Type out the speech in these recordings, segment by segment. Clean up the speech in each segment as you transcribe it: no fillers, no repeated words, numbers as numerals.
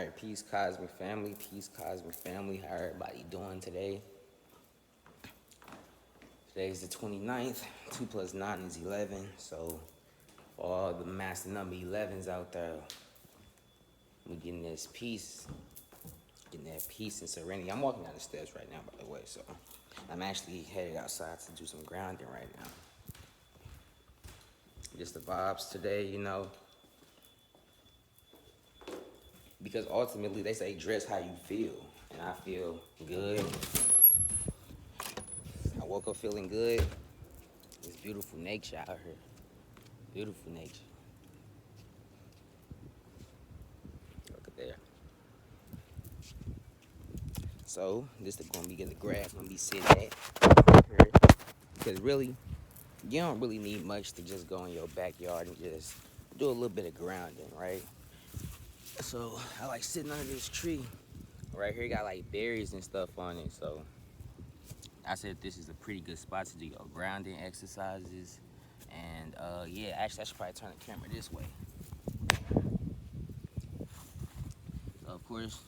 Alright, peace cosmic family, peace cosmic family. How everybody doing today? Today's the 29th. 2 plus 9 is 11. So for all the master number 11s out there, we getting this peace, getting that peace and serenity. I'm walking down the steps right now, by the way, so I'm actually headed outside to do some grounding right now. Just the vibes today, because ultimately they say dress how you feel, and I feel good. I woke up feeling good. It's beautiful nature out here. Beautiful nature. Look at there. So this is gonna be the grass gonna be sitting at. Because really, you don't really need much to just go in your backyard and just do a little bit of grounding, right? So I like sitting under this tree. Right here got like berries and stuff on it. So I said this is a pretty good spot to do your grounding exercises. And yeah, actually I should probably turn the camera this way. So of course,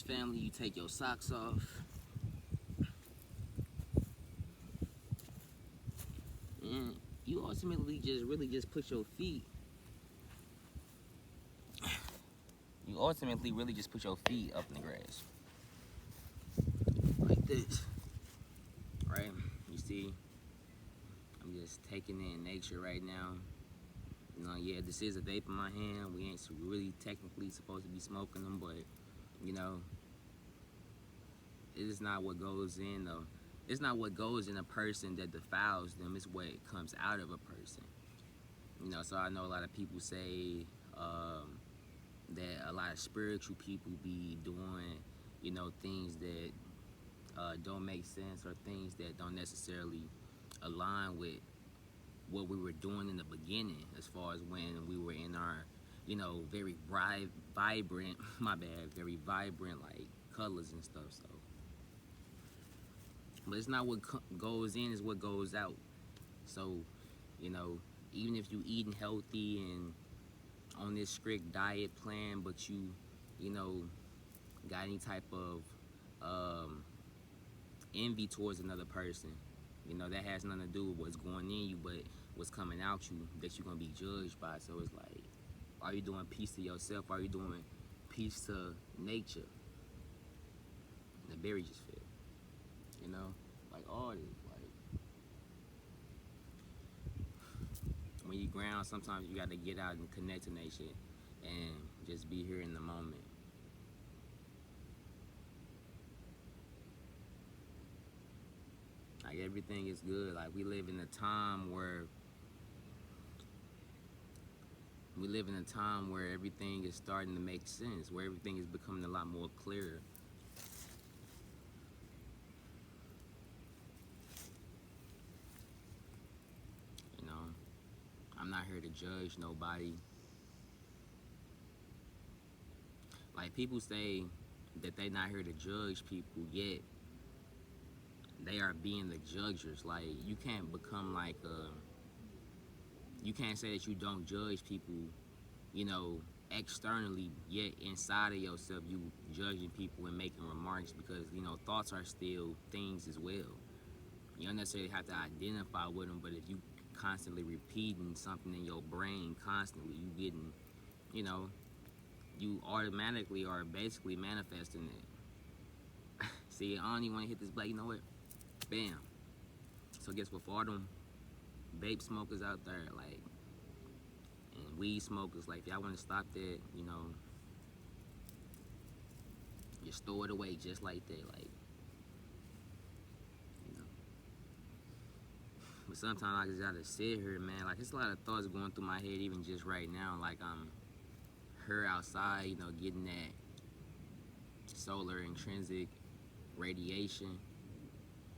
family, you take your socks off. And you ultimately just put your feet. You ultimately really just put your feet up in the grass. Like this. Right? You see, I'm just taking in nature right now. Yeah, this is a vape in my hand. We ain't really technically supposed to be smoking them, but, it is not what goes in, though. It's not what goes in a person that defiles them. It's what comes out of a person. So I know a lot of people say that a lot of spiritual people be doing, things that don't make sense, or things that don't necessarily align with what we were doing in the beginning, as far as when we were in our, very vibrant, my bad, very vibrant, like, colors and stuff, so. But it's not what goes in, it's what goes out. So, even if you eating healthy and on this strict diet plan, but you know, got any type of envy towards another person, that has nothing to do with what's going in you, but what's coming out you that you're gonna be judged by. So it's like, are you doing peace to yourself? Are you doing peace to nature? The berry just fell. Like all this. Like, when you ground, sometimes you gotta get out and connect to nature and just be here in the moment. Like, everything is good. Like, we live in a time where everything is starting to make sense, where everything is becoming a lot more clearer. I'm not here to judge nobody. Like, people say that they not here to judge people, yet they are being the judgers. Like, you can't become like you can't say that you don't judge people, externally, yet inside of yourself you judging people and making remarks, because thoughts are still things as well. You don't necessarily have to identify with them, but if you constantly repeating something in your brain constantly, you getting, you automatically are basically manifesting it. See, I don't even want to hit this black, you know what? Bam. So guess what, for all them vape smokers out there, like, and weed smokers, like, if y'all want to stop that, just throw it away just like that, like, But sometimes I just gotta sit here, man. Like, it's a lot of thoughts going through my head even just right now. Like, I'm here outside, getting that solar intrinsic radiation.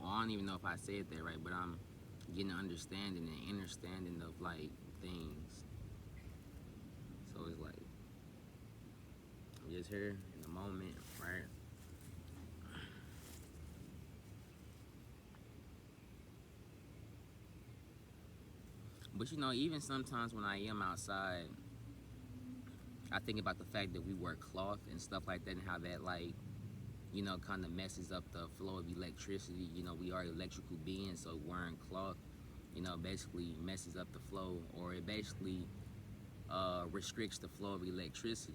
Well, I don't even know if I said that right, but I'm getting an understanding and understanding of, like, things. So it's like, I'm just here in the moment, right? But even sometimes when I am outside, I think about the fact that we wear cloth and stuff like that, and how that, like, you know, kind of messes up the flow of electricity. You know, we are electrical beings, so wearing cloth, you know, basically messes up the flow, or it basically restricts the flow of electricity.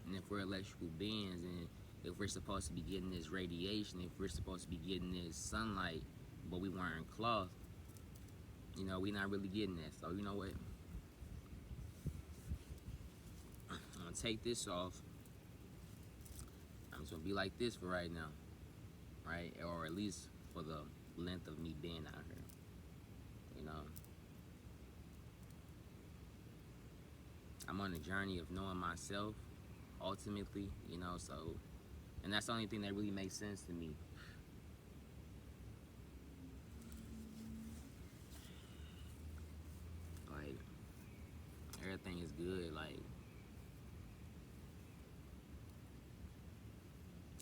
And if we're electrical beings, and if we're supposed to be getting this radiation, if we're supposed to be getting this sunlight, but we wearing cloth, you know, we're not really getting that. So you know what? I'm gonna take this off. I'm just gonna be like this for right now, right? Or at least for the length of me being out here. You know, I'm on a journey of knowing myself, ultimately. You know, so, and that's the only thing that really makes sense to me. Like, everything is good. Like,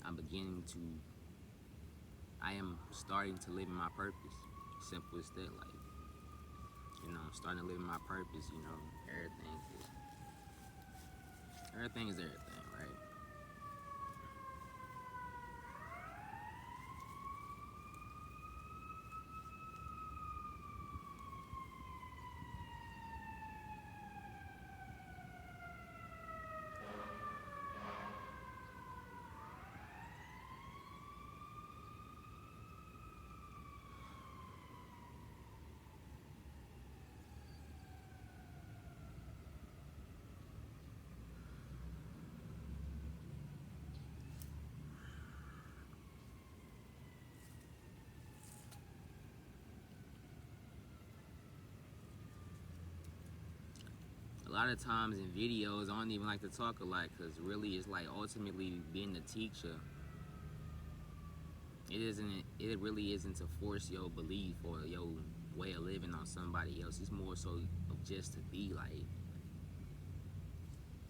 I'm beginning to, I am starting to live in my purpose. Simple as that. Like, you know, I'm starting to live in my purpose. You know, everything is everything, right? A lot of times in videos, I don't even like to talk a lot, because really it's like, ultimately, being a teacher, it really isn't to force your belief or your way of living on somebody else. It's more so of just to be like,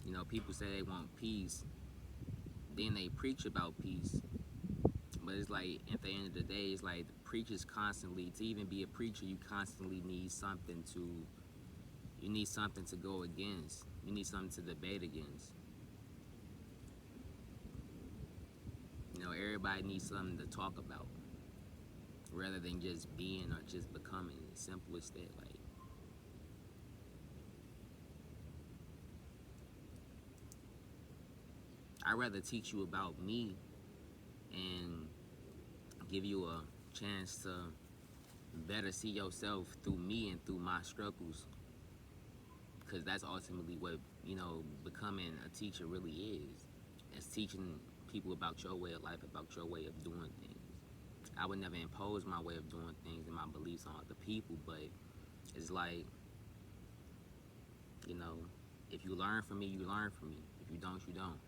you know, people say they want peace, then they preach about peace, but it's like, at the end of the day, it's like, the preachers constantly, to even be a preacher, you constantly need something to, you need something to go against, you need something to debate against. You know, everybody needs something to talk about, rather than just being or just becoming. As simple as that. Like, I'd rather teach you about me and give you a chance to better see yourself through me and through my struggles, because that's ultimately what, you know, becoming a teacher really is. It's teaching people about your way of life, about your way of doing things. I would never impose my way of doing things and my beliefs on other people, but it's like, you know, if you learn from me, you learn from me. If you don't, you don't.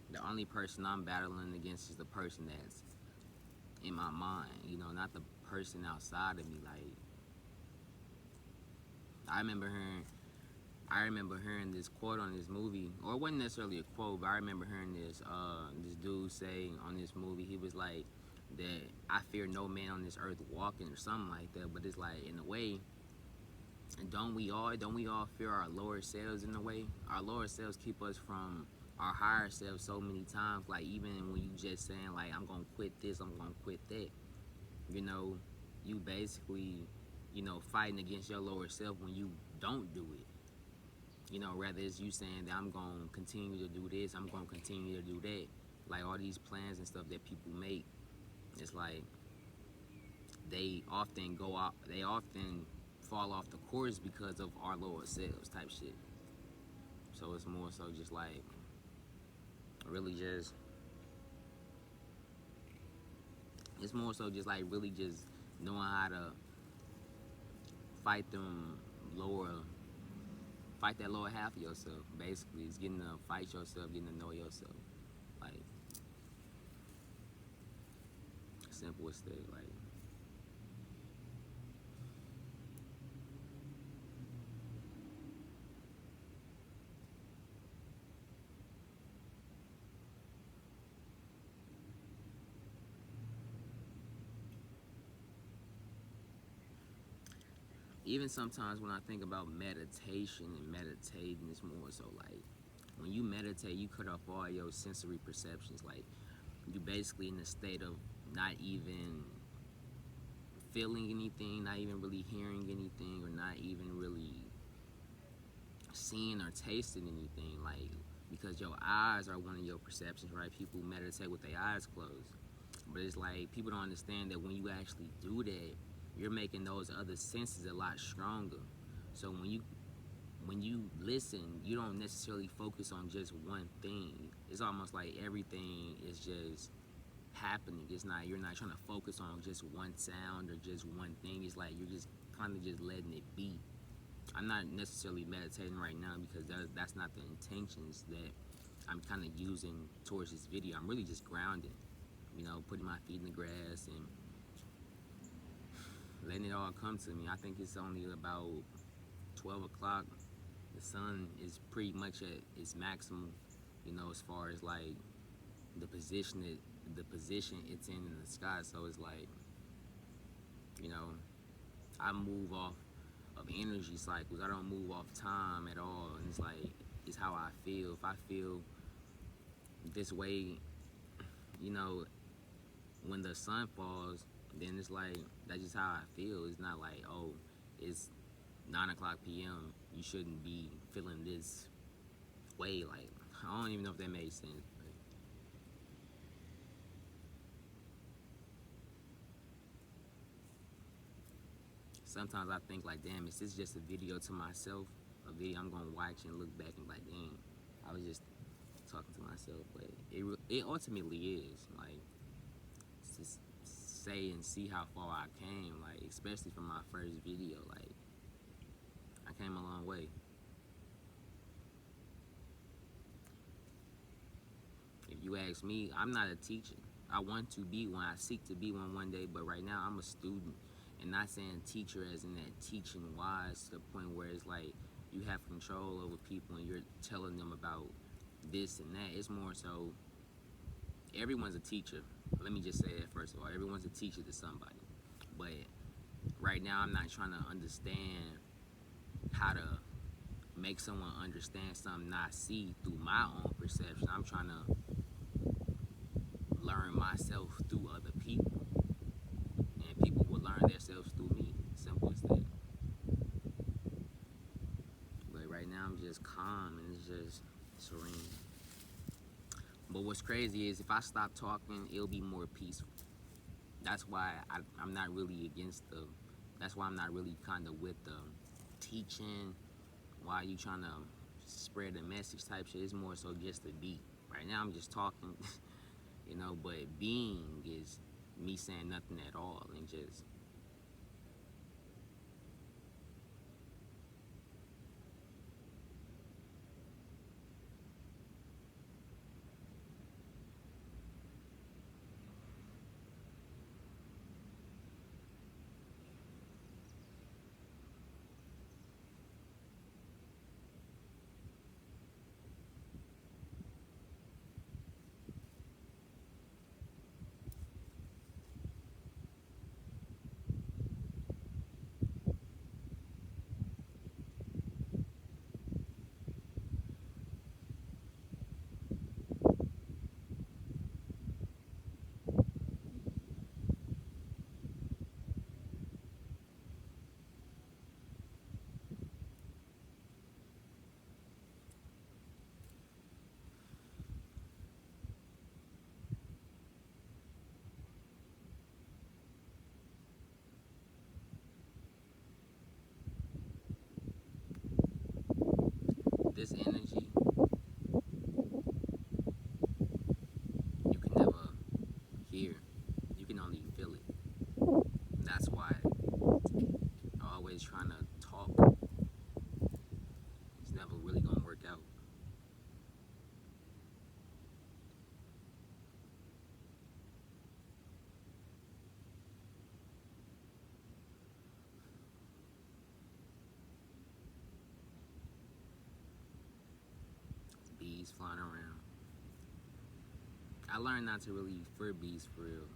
The only person I'm battling against is the person that's in my mind, you know, not the person outside of me. Like, I remember hearing this quote on this movie, or it wasn't necessarily a quote, but I remember hearing this dude say on this movie, he was like, that I fear no man on this earth walking, or something like that. But it's like, in a way, don't we all fear our lower selves? In a way, our lower selves keep us from our higher selves so many times. Like, even when you just saying, like, I'm gonna quit this, I'm gonna quit that, you know, you basically, you know, fighting against your lower self when you don't do it. You know, rather it's you saying that I'm gonna continue to do this, I'm gonna continue to do that. Like, all these plans and stuff that people make, it's like, they often fall off the course because of our lower selves type shit. So it's more so just like, really just, it's more so just like, really just knowing how to fight them lower, fight that lower half of yourself. Basically, it's getting to fight yourself, getting to know yourself. Like, simple as that. Like, even sometimes when I think about meditation and meditating, it's more so like when you meditate, you cut off all your sensory perceptions. Like you basically in a state of not even feeling anything, not even really hearing anything, or not even really seeing or tasting anything. Like because your eyes are one of your perceptions, right? People meditate with their eyes closed, but it's like people don't understand that when you actually do that, you're making those other senses a lot stronger. So when you listen, you don't necessarily focus on just one thing. It's almost like everything is just happening. It's not, you're not trying to focus on just one sound or just one thing. It's like you're just kind of just letting it be. I'm not necessarily meditating right now because that's not the intentions that I'm kind of using towards this video. I'm really just grounding, you know, putting my feet in the grass and letting it all come to me. I think it's only about 12 o'clock. The sun is pretty much at its maximum, you know, as far as like the position it's in the sky. So it's like, you know, I move off of energy cycles. I don't move off time at all. And it's like, it's how I feel. If I feel this way, you know, when the sun falls, then it's like, that's just how I feel. It's not like, oh, it's 9 o'clock p.m. You shouldn't be feeling this way. Like, I don't even know if that made sense. But sometimes I think like, damn, is this just a video to myself? A video I'm gonna watch and look back and be like, dang, I was just talking to myself. But it ultimately is like, just say and see how far I came. Like, especially from my first video, like I came a long way. If you ask me, I'm not a teacher. I want to be one. I seek to be one day, but right now I'm a student. And not saying teacher as in that teaching wise to the point where it's like you have control over people and you're telling them about this and that. It's more so everyone's a teacher. Let me just say that first of all. Everyone's a teacher to somebody. But right now I'm not trying to understand how to make someone understand something I see through my own perception. I'm trying to learn myself through other people, and people will learn themselves through me. Simple as that. But right now I'm just calm and it's just serene. But what's crazy is if I stop talking, it'll be more peaceful. That's why I'm not really against the, that's why I'm not really kind of with the teaching, why you trying to spread a message type shit. It's more so just to be. Right now I'm just talking, you know, but being is me saying nothing at all and just this energy, you can never hear. You can only feel it. That's why I'm always trying to talk. It's never really gonna work out. Bees flying around. I learned not to really fear bees for real.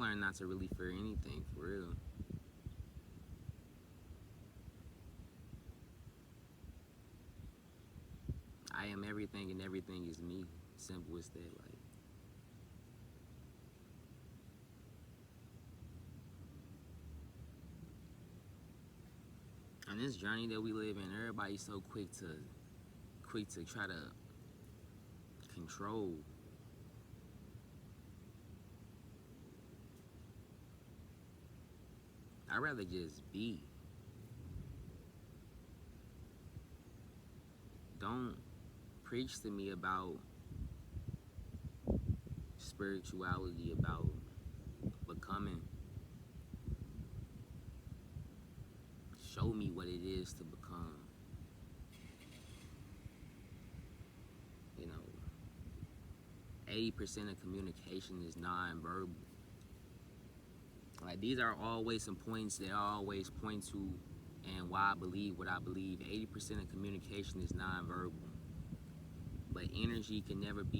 learned not to really fear anything, for real. I am everything and everything is me. Simple as that. Like, on this journey that we live in, everybody's so quick to try to control. I'd rather just be. Don't preach to me about spirituality, about becoming. Show me what it is to become. You know, 80% of communication is non-verbal. Like, these are always some points that I always point to, and why I believe what I believe. 80% of communication is non-verbal. But energy cannot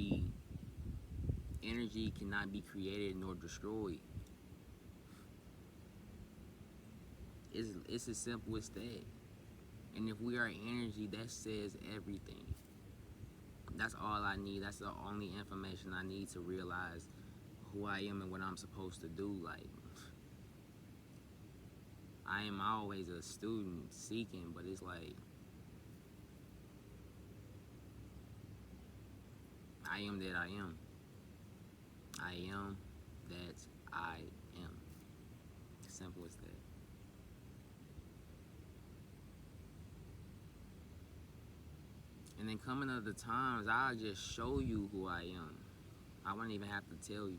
be created nor destroyed. It's as simple as that. And if we are energy, that says everything. That's all I need. That's the only information I need to realize who I am and what I'm supposed to do. Like, I am always a student seeking, but it's like, I am that I am. I am that I am. Simple as that. And then coming other times, I'll just show you who I am. I won't even have to tell you.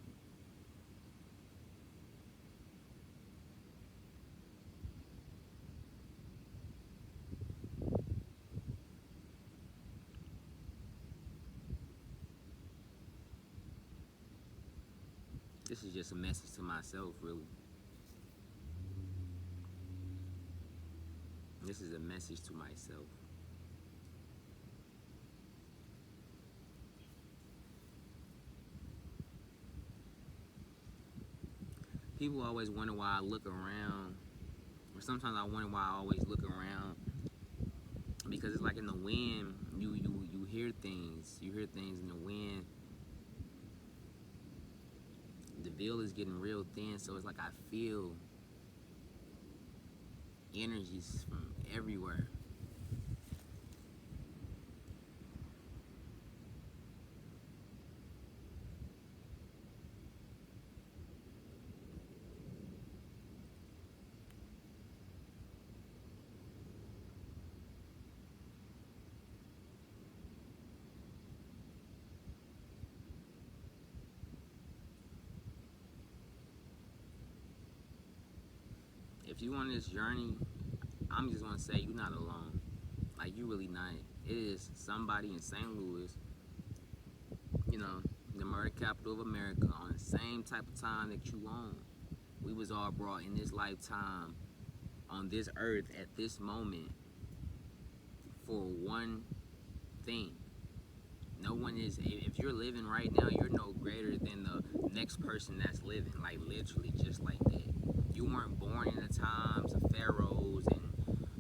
This is just a message to myself, really. This is a message to myself. People always wonder why I look around, or sometimes I wonder why I always look around, because it's like in the wind, you hear things. You hear things in the wind. The veil is getting real thin, so it's like I feel energies from everywhere. If you on this journey, I'm just gonna say you're not alone. Like, you really not. It is somebody in St. Louis, you know, the murder capital of America, on the same type of time that you on. We was all brought in this lifetime on this earth at this moment for one thing. No one is, if you're living right now, you're no greater than the next person that's living. Like, literally just like that. You weren't born in the times of pharaohs, and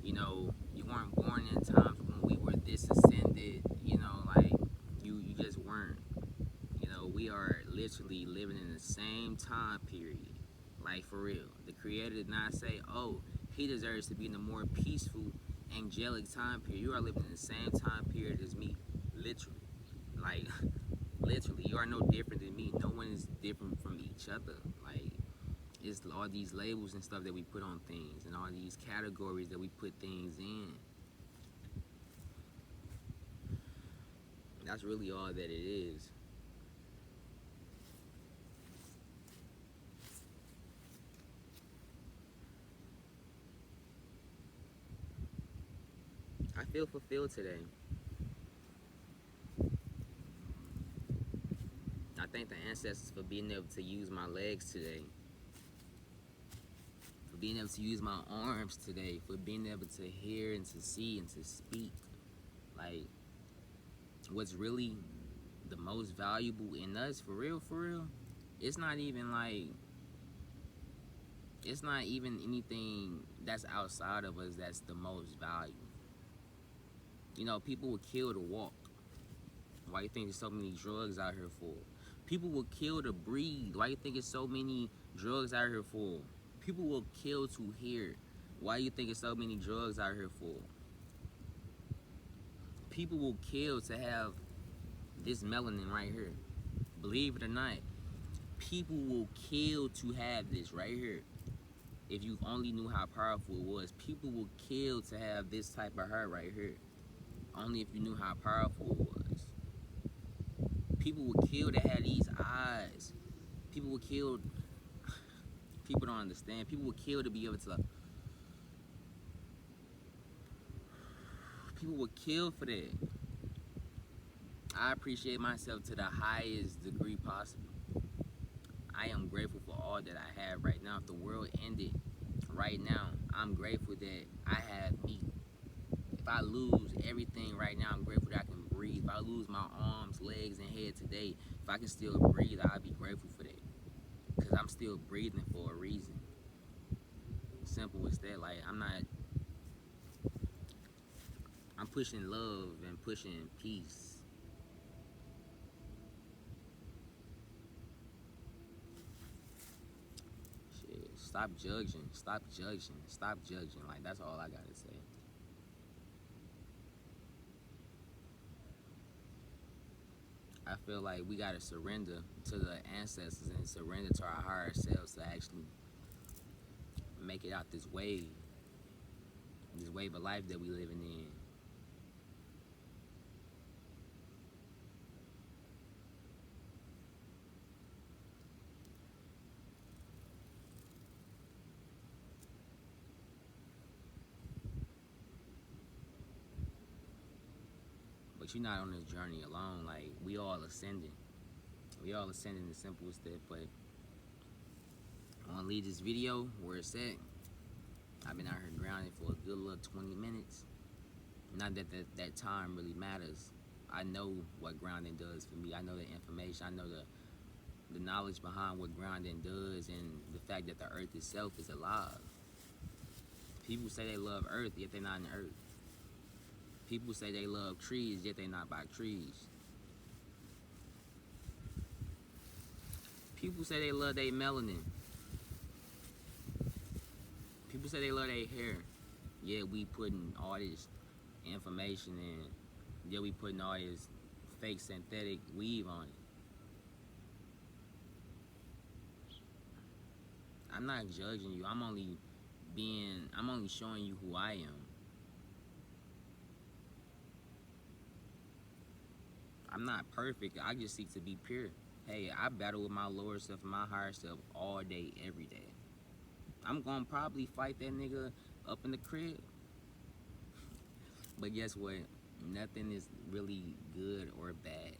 you weren't born in times when we were this ascended, like, you just weren't. We are literally living in the same time period. Like, for real. The creator did not say, oh, he deserves to be in a more peaceful, angelic time period. You are living in the same time period as me. Literally. Like, literally, you are no different than me. No one is different from each other. Like, it's all these labels and stuff that we put on things, and all these categories that we put things in. That's really all that it is. I feel fulfilled today. I thank the ancestors for being able to use my legs today, for being able to use my arms today, for being able to hear and to see and to speak. Like, what's really the most valuable in us, for real, it's not even like It's not even anything that's outside of us that's the most valuable. You know, people would kill to walk. Why you think there's so many drugs out here for? People will kill to breathe. Why you think there's so many drugs out here for? People will kill to hear. Why you think there's so many drugs out here for? People will kill to have this melanin right here. Believe it or not, people will kill to have this right here. If you only knew how powerful it was, people will kill to have this type of hair right here. Only if you knew how powerful it was. People would kill to have these eyes. People would kill. People don't understand. People would kill to be able to. People would kill for that. I appreciate myself to the highest degree possible. I am grateful for all that I have right now. If the world ended right now, I'm grateful that I have me. If I lose everything right now, I'm grateful that I can breathe. If I lose my arms, legs, and head today, if I can still breathe, I'll be grateful for that. Because I'm still breathing for a reason. Simple as that. Like, I'm pushing love and pushing peace. Shit, stop judging. Stop judging. Stop judging. Like, that's all I gotta say. I feel like we gotta surrender to the ancestors and surrender to our higher selves to actually make it out this wave of life that we living in. But you're not on this journey alone. Like, we all ascending. We all ascending the simplest step. But I'm gonna leave this video where it's at. I've been out here grounded for a good little 20 minutes. Not that that time really matters. I know what grounding does for me. I know the information. I know the knowledge behind what grounding does and the fact that the earth itself is alive. People say they love earth, yet they're not in the earth. People say they love trees, yet they're not by trees. People say they love their melanin. People say they love their hair, yet we putting all this information in. Yet we putting all this fake synthetic weave on it. I'm not judging you. I'm only showing you who I am. I'm not perfect. I just seek to be pure. Hey, I battle with my lower self and my higher self all day, every day. I'm gonna probably fight that nigga up in the crib. But guess what? Nothing is really good or bad.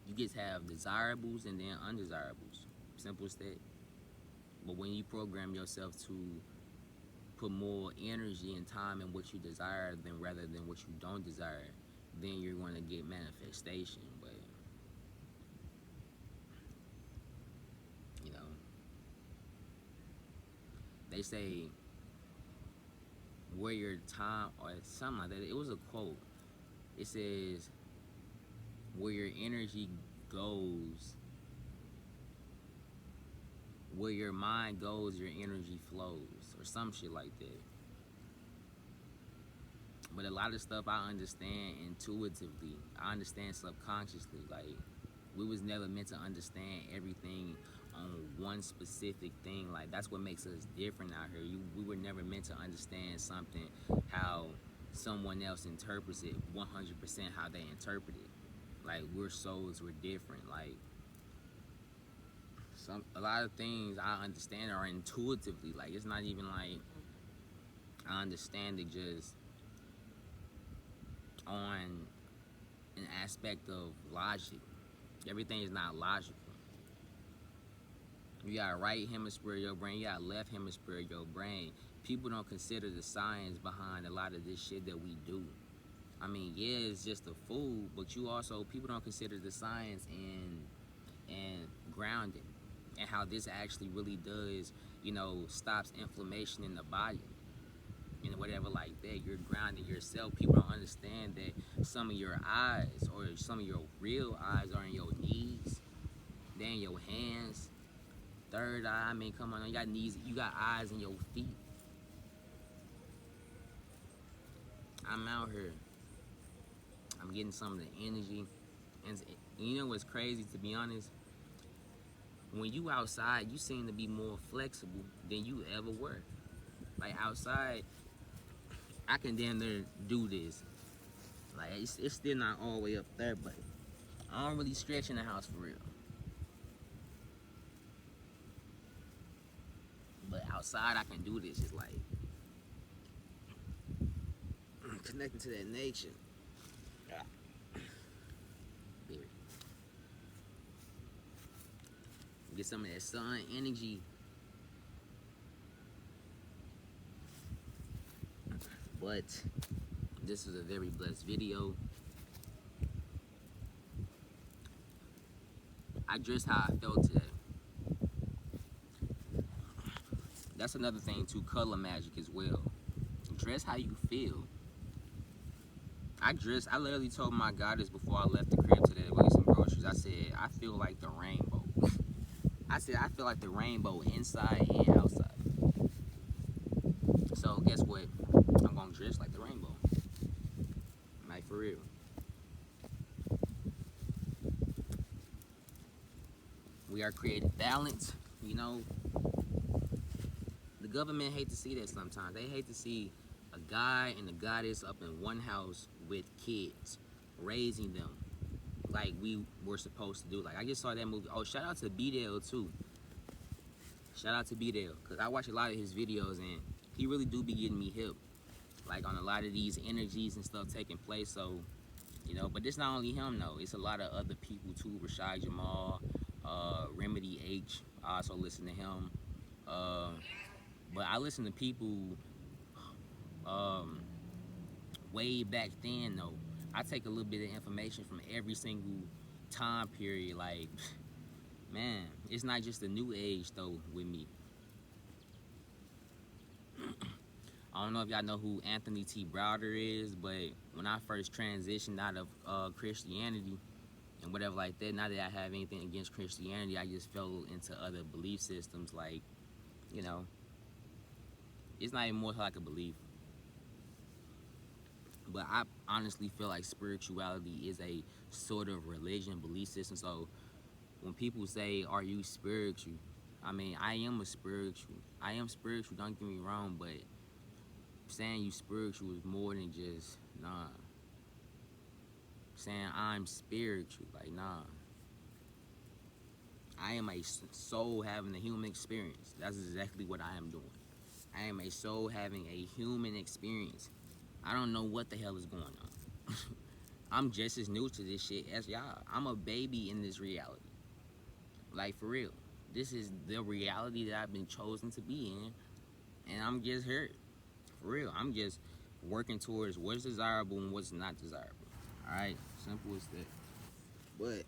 You just have desirables and then undesirables. Simple as that. But when you program yourself to put more energy and time in what you desire than rather than what you don't desire, then you're going to get manifestation. But you know, they say where your time or something like that. It was a quote. It says where your energy goes, where your mind goes, your energy flows, or some shit like that. But a lot of stuff I understand intuitively. I understand subconsciously. Like, we was never meant to understand everything on one specific thing. Like, that's what makes us different out here. We were never meant to understand something how someone else interprets it 100% how they interpret it. Like, we're souls, we're different. Like, a lot of things I understand are intuitively. Like, it's not even like I understand it just on an aspect of logic. Everything is not logical. You got right hemisphere of your brain, you got left hemisphere of your brain. People don't consider the science behind a lot of this shit that we do. I mean, yeah, it's just a food, but people don't consider the science and grounding, and how this actually really does, you know, stops inflammation in the body and whatever like that. You're grounding yourself. People don't understand that some of your eyes, or some of your real eyes, are in your knees, they're in your hands. Third eye, I mean, come on, you got knees, you got eyes in your feet. I'm out here. I'm getting some of the energy. And you know what's crazy, to be honest? When you outside, you seem to be more flexible than you ever were. Like outside, I can damn near do this. Like it's still not all the way up there, but I don't really stretch in the house for real. But outside, I can do this. It's like connecting to that nature. Get some of that sun energy. But this is a very blessed video. I dressed how I felt today. That's another thing too, color magic as well. Dress how you feel. I literally told my goddess before I left the crib today to go get some groceries. I said, I feel like the rainbow. I said, I feel like the rainbow inside and outside. So guess what? I'm gonna dress like the rainbow. Like for real. We are creating balance, you know. The government hate to see that sometimes. They hate to see a guy and a goddess up in one house with kids, raising them like we were supposed to do. Like I just saw that movie. Oh, shout out to B-Dale too. Shout out to B-Dale, because I watch a lot of his videos and he really do be getting me hip, like on a lot of these energies and stuff taking place. So, you know, but it's not only him though. It's a lot of other people too. Rashad Jamal, Remedy H. I also listen to him. But I listen to people way back then though. I take a little bit of information from every single time period. Like, man, it's not just the new age though with me. I don't know if y'all know who Anthony T. Browder is, but when I first transitioned out of Christianity and whatever like that, not that I have anything against Christianity, I just fell into other belief systems. Like, you know, it's not even more like a belief. But I honestly feel like spirituality is a sort of religion, belief system. So when people say, are you spiritual? I mean, I am spiritual, don't get me wrong, but saying you spiritual is more than just, nah. Saying I'm spiritual, like, nah. I am a soul having a human experience. That's exactly what I am doing. I am a soul having a human experience. I don't know what the hell is going on. I'm just as new to this shit as y'all. I'm a baby in this reality. Like, for real. This is the reality that I've been chosen to be in, and I'm just here. For real. I'm just working towards what's desirable and what's not desirable. Alright? Simple as that. But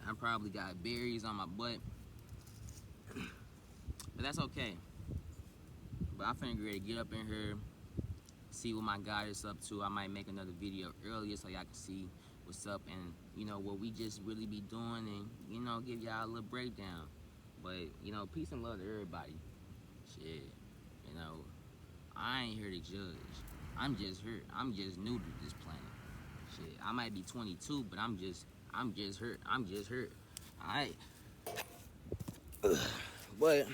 I probably got berries on my butt. But that's okay. But I'm finna get ready to get up in here, see what my God is up to. I might make another video earlier so y'all can see what's up and, you know, what we just really be doing, and, you know, give y'all a little breakdown. But, you know, peace and love to everybody. Shit. You know, I ain't here to judge. I'm just here. I'm just new to this planet. Shit. I might be 22, but I'm just here. Alright. But